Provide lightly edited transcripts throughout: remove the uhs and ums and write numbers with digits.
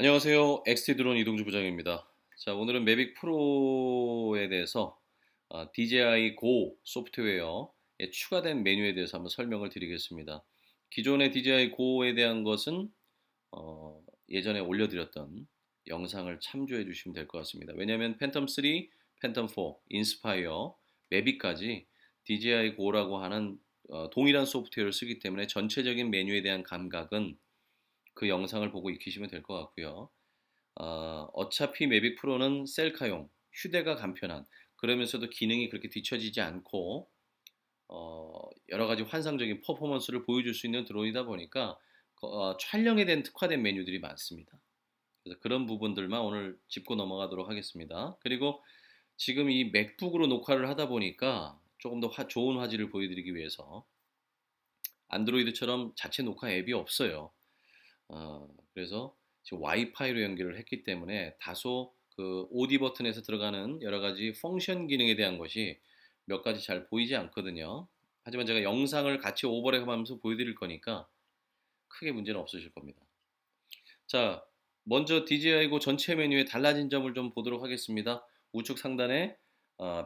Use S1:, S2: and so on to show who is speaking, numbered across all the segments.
S1: 안녕하세요. XT 드론 이동주 부장입니다. 자, 오늘은 매빅 프로에 대해서 DJI Go 소프트웨어에 추가된 메뉴에 대해서 한번 설명을 드리겠습니다. 기존의 DJI Go에 대한 것은 예전에 올려드렸던 영상을 참조해 주시면 될 것 같습니다. 왜냐하면 팬텀 3, 팬텀 4, 인스파이어, 매빅까지 DJI Go라고 하는 동일한 소프트웨어를 쓰기 때문에 전체적인 메뉴에 대한 감각은 그 영상을 보고 익히시면 될 것 같고요. 어차피 매빅 프로는 셀카용, 휴대가 간편한, 그러면서도 기능이 그렇게 뒤처지지 않고 여러 가지 환상적인 퍼포먼스를 보여줄 수 있는 드론이다 보니까 촬영에 대한 특화된 메뉴들이 많습니다. 그래서 그런 부분들만 오늘 짚고 넘어가도록 하겠습니다. 그리고 지금 이 맥북으로 녹화를 하다 보니까 조금 더 좋은 화질을 보여드리기 위해서 안드로이드처럼 자체 녹화 앱이 없어요. 그래서 지금 와이파이로 연결을 했기 때문에 다소 그 OD 버튼에서 들어가는 여러 가지 펑션 기능에 대한 것이 몇 가지 잘 보이지 않거든요. 하지만 제가 영상을 같이 오버랩하면서 보여드릴 거니까 크게 문제는 없으실 겁니다. 자, 먼저 DJI 고 전체 메뉴의 달라진 점을 좀 보도록 하겠습니다. 우측 상단에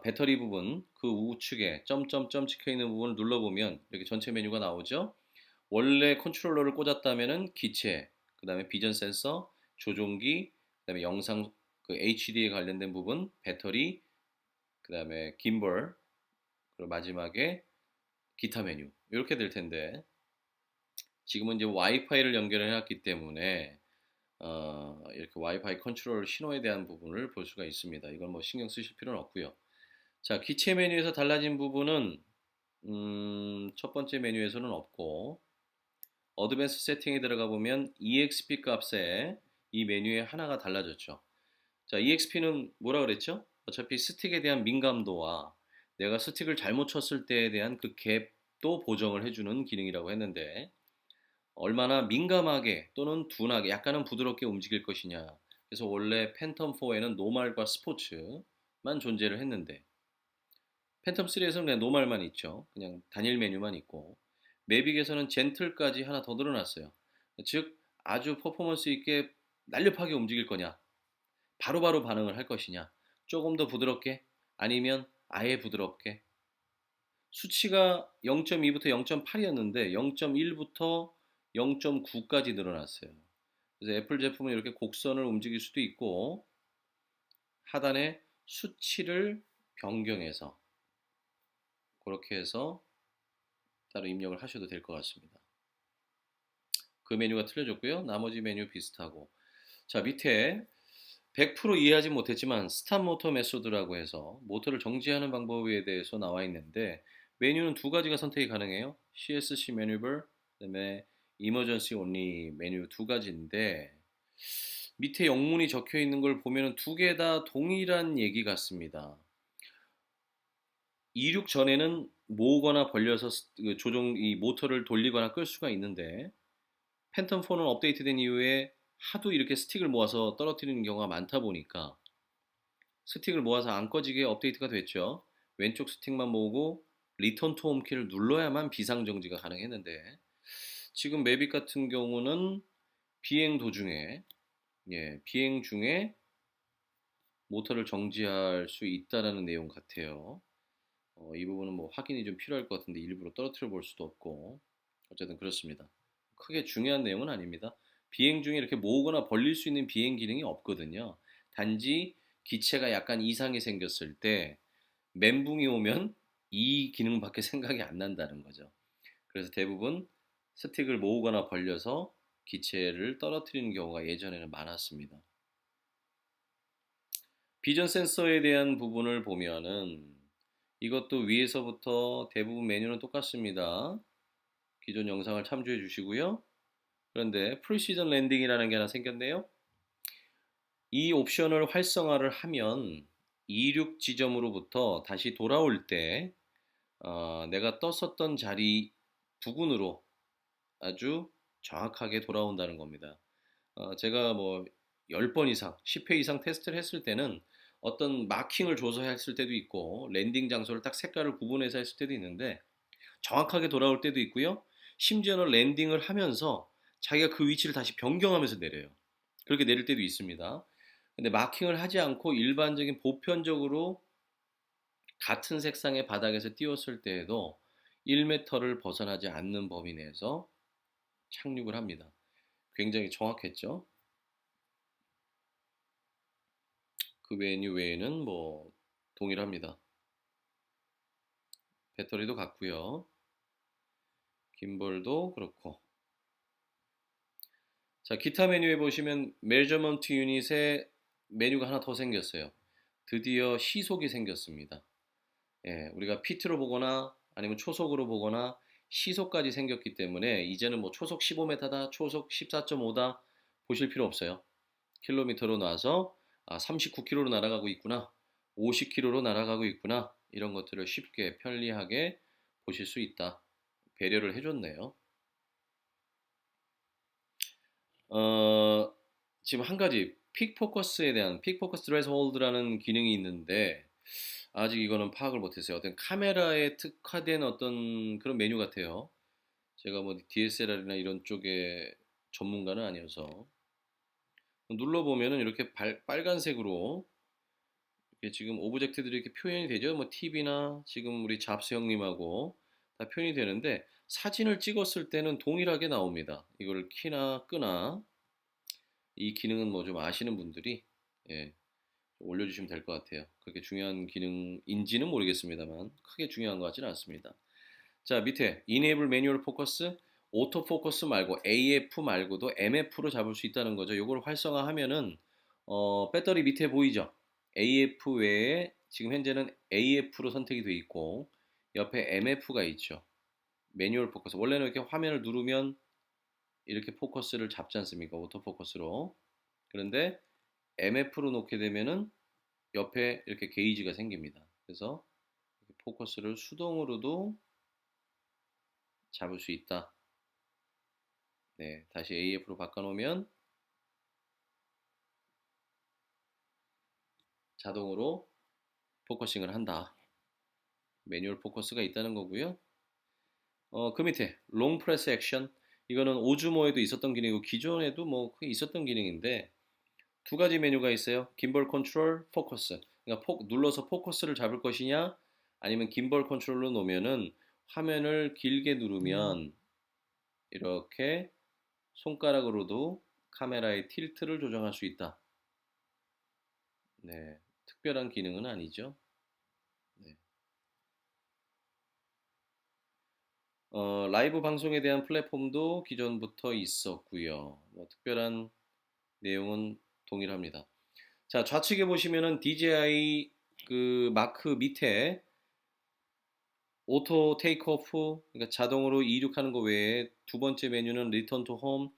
S1: 배터리 부분, 그 우측에 점점점 찍혀 있는 부분을 눌러보면 이렇게 전체 메뉴가 나오죠. 원래 컨트롤러를 꽂았다면은 기체, 그 다음에 비전 센서, 조종기, 그 다음에 영상 그 HD에 관련된 부분, 배터리, 그 다음에 김벌, 그리고 마지막에 기타 메뉴 이렇게 될 텐데 지금은 이제 와이파이를 연결을 해놨기 때문에 이렇게 와이파이 컨트롤 신호에 대한 부분을 볼 수가 있습니다. 이건 뭐 신경 쓰실 필요는 없고요. 자, 기체 메뉴에서 달라진 부분은 첫 번째 메뉴에서는 없고 어드밴스 세팅에 들어가 보면 EXP 값에 이 메뉴에 하나가 달라졌죠. 자, EXP는 뭐라 그랬죠? 어차피 스틱에 대한 민감도와 내가 스틱을 잘못 쳤을 때에 대한 그 갭도 보정을 해주는 기능이라고 했는데 얼마나 민감하게 또는 둔하게 약간은 부드럽게 움직일 것이냐. 그래서 원래 팬텀 4에는 노멀과 스포츠만 존재를 했는데 팬텀 3에서는 그냥 노멀만 있죠. 그냥 단일 메뉴만 있고 매빅에서는 젠틀까지 하나 더 늘어났어요. 즉 아주 퍼포먼스 있게 날렵하게 움직일 거냐, 바로바로 반응을 할 것이냐, 조금 더 부드럽게 아니면 아예 부드럽게. 수치가 0.2부터 0.8이었는데 0.1부터 0.9까지 늘어났어요. 그래서 애플 제품은 이렇게 곡선을 움직일 수도 있고 하단에 수치를 변경해서 그렇게 해서 따로 입력을 하셔도 될 것 같습니다. 그 메뉴가 틀려졌고요. 나머지 메뉴 비슷하고. 자, 밑에 100% 이해하지 못했지만 스탑 모터 메소드라고 해서 모터를 정지하는 방법에 대해서 나와 있는데 메뉴는 두 가지가 선택이 가능해요. CSC 매뉴버, 그다음에 Emergency Only 메뉴 두 가지인데 밑에 영문이 적혀 있는 걸 보면 두 개 다 동일한 얘기 같습니다. 이륙 전에는 모으거나 벌려서 조종 이 모터를 돌리거나 끌 수가 있는데 팬텀 4는 업데이트된 이후에 하도 이렇게 스틱을 모아서 떨어뜨리는 경우가 많다 보니까 스틱을 모아서 안 꺼지게 업데이트가 됐죠. 왼쪽 스틱만 모으고 리턴 투 홈 키를 눌러야만 비상 정지가 가능했는데 지금 매빅 같은 경우는 비행 도중에 비행 중에 모터를 정지할 수 있다라는 내용 같아요. 이 부분은 뭐 확인이 좀 필요할 것 같은데 일부러 떨어뜨려 볼 수도 없고 어쨌든 그렇습니다. 크게 중요한 내용은 아닙니다. 비행 중에 이렇게 모으거나 벌릴 수 있는 비행 기능이 없거든요. 단지 기체가 약간 이상이 생겼을 때 멘붕이 오면 이 기능밖에 생각이 안 난다는 거죠. 그래서 대부분 스틱을 모으거나 벌려서 기체를 떨어뜨리는 경우가 예전에는 많았습니다. 비전 센서에 대한 부분을 보면은 이것도 위에서부터 대부분 메뉴는 똑같습니다. 기존 영상을 참조해 주시고요. 그런데 프리시전 랜딩이라는 게 하나 생겼네요. 이 옵션을 활성화를 하면 이륙 지점으로부터 다시 돌아올 때 내가 떴었던 자리 부근으로 아주 정확하게 돌아온다는 겁니다. 제가 뭐 10번 이상, 10회 이상 테스트를 했을 때는 어떤 마킹을 줘서 했을 때도 있고 랜딩 장소를 딱 색깔을 구분해서 했을 때도 있는데 정확하게 돌아올 때도 있고요. 심지어는 랜딩을 하면서 자기가 그 위치를 다시 변경하면서 내려요. 그렇게 내릴 때도 있습니다. 근데 마킹을 하지 않고 일반적인 보편적으로 같은 색상의 바닥에서 띄웠을 때에도 1m를 벗어나지 않는 범위 내에서 착륙을 합니다. 굉장히 정확했죠. 그 메뉴 외에는 뭐 동일합니다. 배터리도 같고요. 김볼도 그렇고. 자, 기타 메뉴에 보시면 메저먼트 유닛에 메뉴가 하나 더 생겼어요. 드디어 시속이 생겼습니다. 예, 우리가 피트로 보거나 아니면 초속으로 보거나 시속까지 생겼기 때문에 이제는 뭐 초속 15m다, 초속 14.5다 보실 필요 없어요. 킬로미터로 놔서 39km로 날아가고 있구나, 50km로 날아가고 있구나, 이런 것들을 쉽게 편리하게 보실 수 있다. 배려를 해줬네요. 어, 지금 한 가지 픽 포커스에 대한 픽 포커스 드레스 홀드라는 기능이 있는데 아직 이거는 파악을 못했어요. 어떤 카메라에 특화된 어떤 그런 메뉴 같아요. 제가 뭐 DSLR이나 이런 쪽에 전문가는 아니어서 눌러보면은 이렇게 빨간색으로 이렇게 지금 오브젝트들이 이렇게 표현이 되죠. 뭐 TV나 지금 우리 잡스 형님하고 다 표현이 되는데 사진을 찍었을 때는 동일하게 나옵니다. 이거를 키나 끄나 이 기능은 뭐 좀 아시는 분들이 예, 올려주시면 될 것 같아요. 그렇게 중요한 기능인지는 모르겠습니다만 크게 중요한 것 같지는 않습니다. 자, 밑에 Enable Manual Focus, 오토 포커스 말고 AF 말고도 MF로 잡을 수 있다는 거죠. 이걸 활성화하면은 배터리 밑에 보이죠? AF 외에 지금 현재는 AF로 선택이 되어 있고 옆에 MF가 있죠. 매뉴얼 포커스. 원래는 이렇게 화면을 누르면 이렇게 포커스를 잡지 않습니까? 오토 포커스로. 그런데 MF로 놓게 되면은 옆에 이렇게 게이지가 생깁니다. 그래서 포커스를 수동으로도 잡을 수 있다. 네, 다시 AF로 바꿔놓으면 자동으로 포커싱을 한다. 매뉴얼 포커스가 있다는 거고요. 그 밑에 롱 프레스 액션. 이거는 오즈모에도 있었던 기능이고 기존에도 뭐 있었던 기능인데 두 가지 메뉴가 있어요. 김벌 컨트롤, 포커스. 그러니까 눌러서 포커스를 잡을 것이냐 아니면 김벌 컨트롤로 놓으면은 화면을 길게 누르면 이렇게 손가락으로도 카메라의 틸트를 조정할 수 있다. 네, 특별한 기능은 아니죠. 네. 라이브 방송에 대한 플랫폼도 기존부터 있었고요. 뭐 특별한 내용은 동일합니다. 자, 좌측에 보시면은 DJI 그 마크 밑에 오토 테이크오프, 그러니까 자동으로 이륙하는 거 외에 두 번째 메뉴는 리턴 투 홈,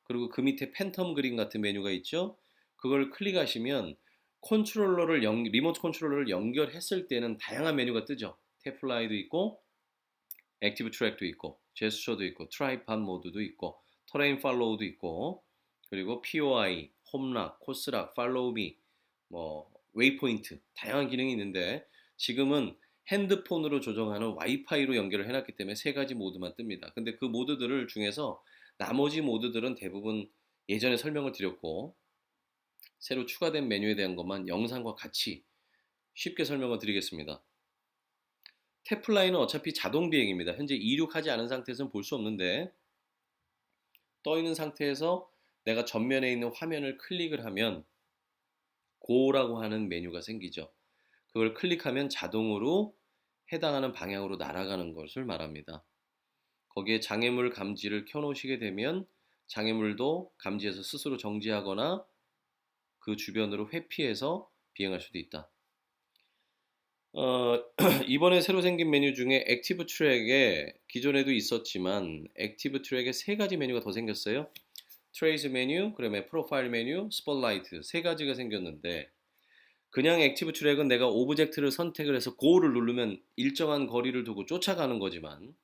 S1: 그리고 그 밑에 팬텀 그린 같은 메뉴가 있죠. 그걸 클릭하시면 리모트 컨트롤러를 연결했을 때는 다양한 메뉴가 뜨죠. 탭플라이도 있고, 액티브 트랙도 있고, 제스처도 있고, 트라이팟 모드도 있고, 터레인 팔로우도 있고, 그리고 POI, 홈락, 코스락, 팔로우미, 뭐 웨이포인트 다양한 기능이 있는데 지금은 핸드폰으로 조정하는 와이파이로 연결을 해놨기 때문에 세 가지 모드만 뜹니다. 근데 그 모드들을 중에서 나머지 모드들은 대부분 예전에 설명을 드렸고 새로 추가된 메뉴에 대한 것만 영상과 같이 쉽게 설명을 드리겠습니다. 탭플라이는 어차피 자동 비행입니다. 현재 이륙하지 않은 상태에서는 볼 수 없는데 떠 있는 상태에서 내가 전면에 있는 화면을 클릭을 하면 고라고 하는 메뉴가 생기죠. 그걸 클릭하면 자동으로 해당하는 방향으로 날아가는 것을 말합니다. 거기에 장애물 감지를 켜놓으시게 되면 장애물도 감지해서 스스로 정지하거나 그 주변으로 회피해서 비행할 수도 있다. 이번에 새로 생긴 메뉴 중에 액티브 트랙에 기존에도 있었지만 액티브 트랙에 세 가지 메뉴가 더 생겼어요. 트레이스 메뉴, 그다음에 프로파일 메뉴, 스폿라이트 세 가지가 생겼는데 그냥 액티브 트랙은 내가 오브젝트를 선택을 해서 고를 누르면 일정한 거리를 두고 쫓아가는 거지만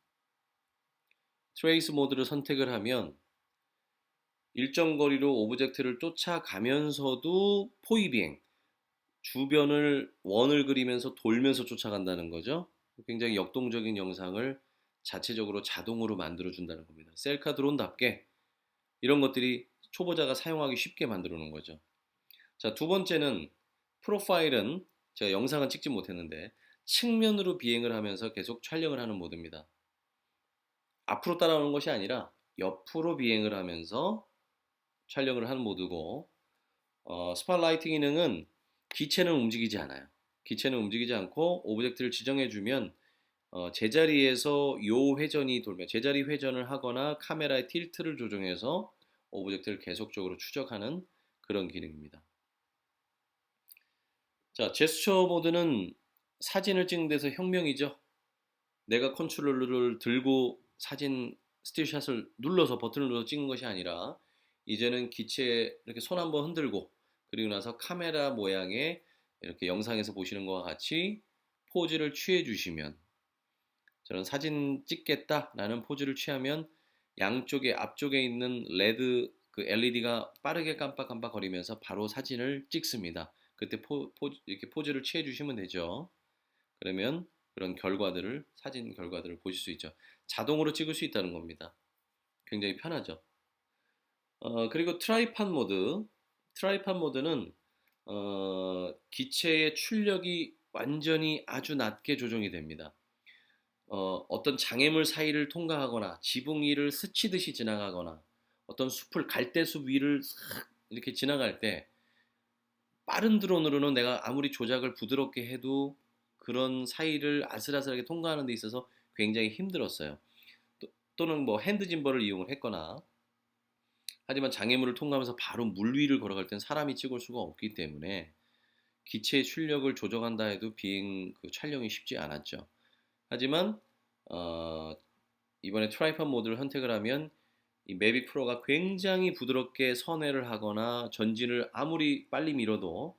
S1: 트레이스 모드를 선택을 하면 일정 거리로 오브젝트를 쫓아가면서도 포위 비행, 주변을 원을 그리면서 돌면서 쫓아간다는 거죠. 굉장히 역동적인 영상을 자체적으로 자동으로 만들어 준다는 겁니다. 셀카 드론답게 이런 것들이 초보자가 사용하기 쉽게 만들어 놓은 거죠. 자, 두 번째는 프로파일은 제가 영상은 찍지 못했는데 측면으로 비행을 하면서 계속 촬영을 하는 모드입니다. 앞으로 따라오는 것이 아니라 옆으로 비행을 하면서 촬영을 하는 모드고, 스팟라이트 기능은 기체는 움직이지 않아요. 기체는 움직이지 않고 오브젝트를 지정해주면 제자리에서 요 회전이 돌면 제자리 회전을 하거나 카메라의 틸트를 조정해서 오브젝트를 계속적으로 추적하는 그런 기능입니다. 자, 제스처 모드는 사진을 찍는 데서 혁명이죠. 내가 컨트롤러를 들고 사진 스틸샷을 눌러서 버튼을 눌러서 찍는 것이 아니라 이제는 기체 이렇게 손 한번 흔들고 그리고 나서 카메라 모양의 이렇게 영상에서 보시는 것과 같이 포즈를 취해 주시면, 저는 사진 찍겠다라는 포즈를 취하면 양쪽에 앞쪽에 있는 레드 그 LED가 빠르게 깜빡깜빡 거리면서 바로 사진을 찍습니다. 그때 이렇게 포즈를 취해 주시면 되죠. 그러면 그런 결과들을 사진 결과들을 보실 수 있죠. 자동으로 찍을 수 있다는 겁니다. 굉장히 편하죠. 그리고 트라이팟 모드는 기체의 출력이 완전히 아주 낮게 조정이 됩니다. 어떤 장애물 사이를 통과하거나 지붕 위를 스치듯이 지나가거나 어떤 숲을 갈대숲 위를 싹 이렇게 지나갈 때 빠른 드론으로는 내가 아무리 조작을 부드럽게 해도 그런 사이를 아슬아슬하게 통과하는 데 있어서 굉장히 힘들었어요. 또는 뭐 핸드 짐벌을 이용을 했거나, 하지만 장애물을 통과하면서 바로 물 위를 걸어갈 땐 사람이 찍을 수가 없기 때문에 기체의 출력을 조정한다 해도 비행 그 촬영이 쉽지 않았죠. 하지만 어, 이번에 트라이팟 모드를 선택을 하면 이 매빅 프로가 굉장히 부드럽게 선회를 하거나 전진을 아무리 빨리 밀어도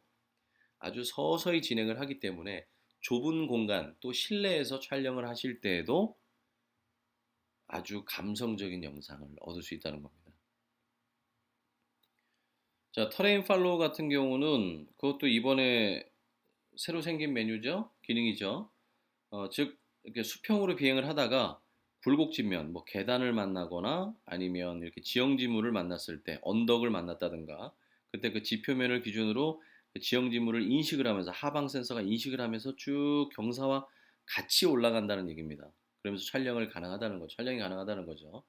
S1: 아주 서서히 진행을 하기 때문에 좁은 공간 또 실내에서 촬영을 하실 때에도 아주 감성적인 영상을 얻을 수 있다는 겁니다. 자, 터레인 팔로우 같은 경우는 그것도 이번에 새로 생긴 메뉴죠. 기능이죠. 즉 이렇게 수평으로 비행을 하다가 굴곡지면 뭐 계단을 만나거나 아니면 이렇게 지형지물을 만났을 때 언덕을 만났다든가 그때 그 지표면을 기준으로 그 지형지물을 인식을 하면서 하방 센서가 인식을 하면서 쭉 경사와 같이 올라간다는 얘기입니다. 그러면서 촬영이 가능하다는 거죠.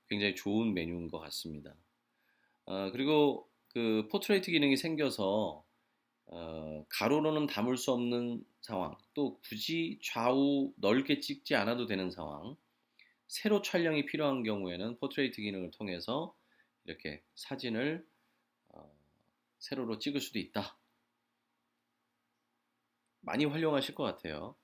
S1: 굉장히 좋은 메뉴인 것 같습니다. 그리고 그 포트레이트 기능이 생겨서 가로로는 담을 수 없는 상황, 또 굳이 좌우 넓게 찍지 않아도 되는 상황, 세로 촬영이 필요한 경우에는 포트레이트 기능을 통해서 이렇게 사진을 어, 세로로 찍을 수도 있다. 많이 활용하실 것 같아요.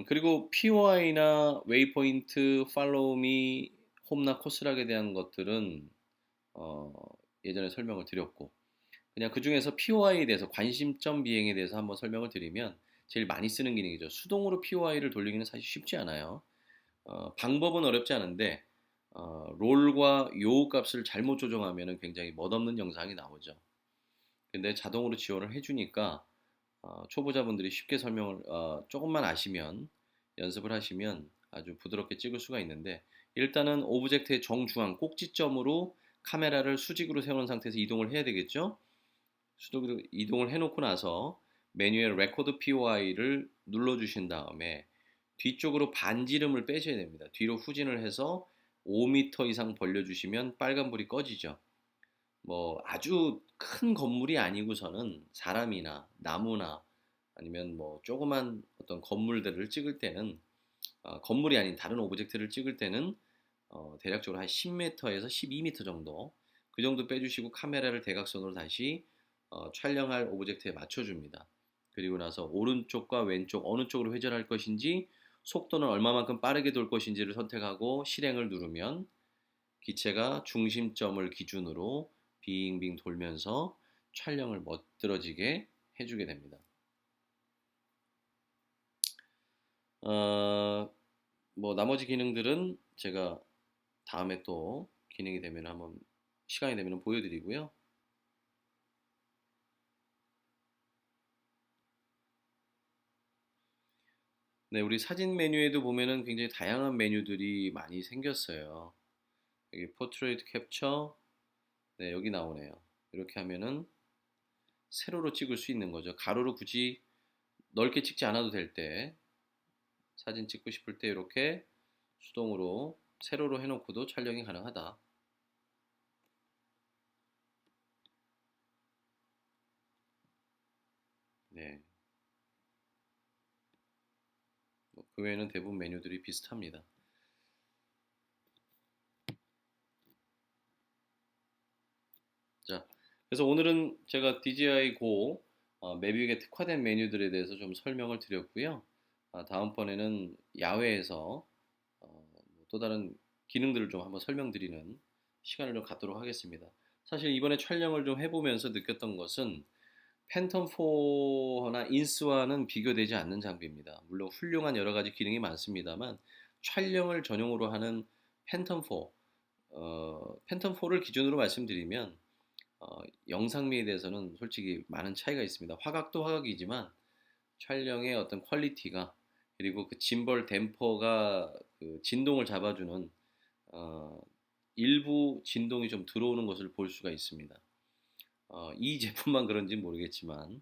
S1: 그리고 POI나 웨이포인트, 팔로우미, 홈나 코스락에 대한 것들은 어, 예전에 설명을 드렸고, 그냥 그 중에서 POI에 대해서 관심점 비행에 대해서 한번 설명을 드리면 제일 많이 쓰는 기능이죠. 수동으로 POI를 돌리기는 사실 쉽지 않아요. 방법은 어렵지 않은데 롤과 요 값을 잘못 조정하면 굉장히 멋없는 영상이 나오죠. 근데 자동으로 지원을 해주니까 초보자분들이 쉽게 조금만 아시면 연습을 하시면 아주 부드럽게 찍을 수가 있는데, 일단은 오브젝트의 정중앙 꼭지점으로 카메라를 수직으로 세우는 상태에서 이동을 해야 되겠죠. 수직으로 이동을 해놓고 나서 메뉴에 레코드 POI를 눌러주신 다음에 뒤쪽으로 반지름을 빼셔야 됩니다. 뒤로 후진을 해서 5m 이상 벌려주시면 빨간불이 꺼지죠. 뭐 아주 큰 건물이 아니고서는 사람이나 나무나 아니면 뭐 조그만 어떤 건물들을 찍을 때는 건물이 아닌 다른 오브젝트를 찍을 때는 대략적으로 한 10m에서 12m 정도, 그 정도 빼주시고 카메라를 대각선으로 다시 촬영할 오브젝트에 맞춰줍니다. 그리고 나서 오른쪽과 왼쪽 어느 쪽으로 회전할 것인지, 속도는 얼마만큼 빠르게 돌 것인지를 선택하고 실행을 누르면 기체가 중심점을 기준으로 빙빙 돌면서 촬영을 멋들어지게 해주게 됩니다. 뭐 나머지 기능들은 제가 다음에 또 기능이 되면 한번 시간이 되면 보여드리고요. 네, 우리 사진 메뉴에도 보면은 굉장히 다양한 메뉴들이 많이 생겼어요. 여기 포트레이트 캡처, 네, 여기 나오네요. 이렇게 하면은 세로로 찍을 수 있는 거죠. 가로로 굳이 넓게 찍지 않아도 될 때, 사진 찍고 싶을 때 이렇게 수동으로 세로로 해놓고도 촬영이 가능하다. 네. 그 외에는 대부분 메뉴들이 비슷합니다. 자, 그래서 오늘은 제가 DJI Go 매빅에 특화된 메뉴들에 대해서 좀 설명을 드렸고요. 다음번에는 야외에서 또 다른 기능들을 좀 한번 설명드리는 시간을 좀 갖도록 하겠습니다. 사실 이번에 촬영을 좀 해보면서 느꼈던 것은 팬텀 4나 인스와는 비교되지 않는 장비입니다. 물론 훌륭한 여러 가지 기능이 많습니다만 촬영을 전용으로 하는 팬텀 4, 팬텀 4를 기준으로 말씀드리면 영상미에 대해서는 솔직히 많은 차이가 있습니다. 화각도 화각이지만 촬영의 어떤 퀄리티가 그리고 그 짐벌 댐퍼가 그 진동을 잡아주는 어, 일부 진동이 좀 들어오는 것을 볼 수가 있습니다. 이 제품만 그런지 모르겠지만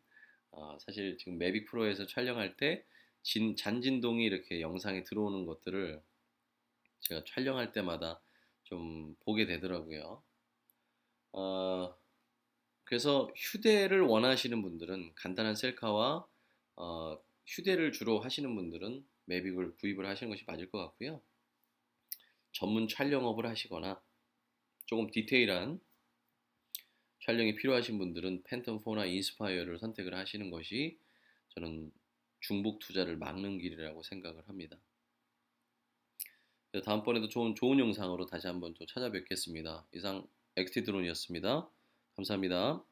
S1: 사실 지금 매빅 프로에서 촬영할 때 잔진동이 이렇게 영상에 들어오는 것들을 제가 촬영할 때마다 좀 보게 되더라고요. 어, 그래서 휴대를 원하시는 분들은 간단한 셀카와 휴대를 주로 하시는 분들은 매빅을 구입을 하시는 것이 맞을 것 같고요. 전문 촬영업을 하시거나 조금 디테일한 촬영이 필요하신 분들은 팬텀 4나 인스파이어를 선택을 하시는 것이 저는 중복 투자를 막는 길이라고 생각을 합니다. 다음번에도 좋은 영상으로 다시 한번 또 찾아뵙겠습니다. 이상 엑스티 드론이었습니다. 감사합니다.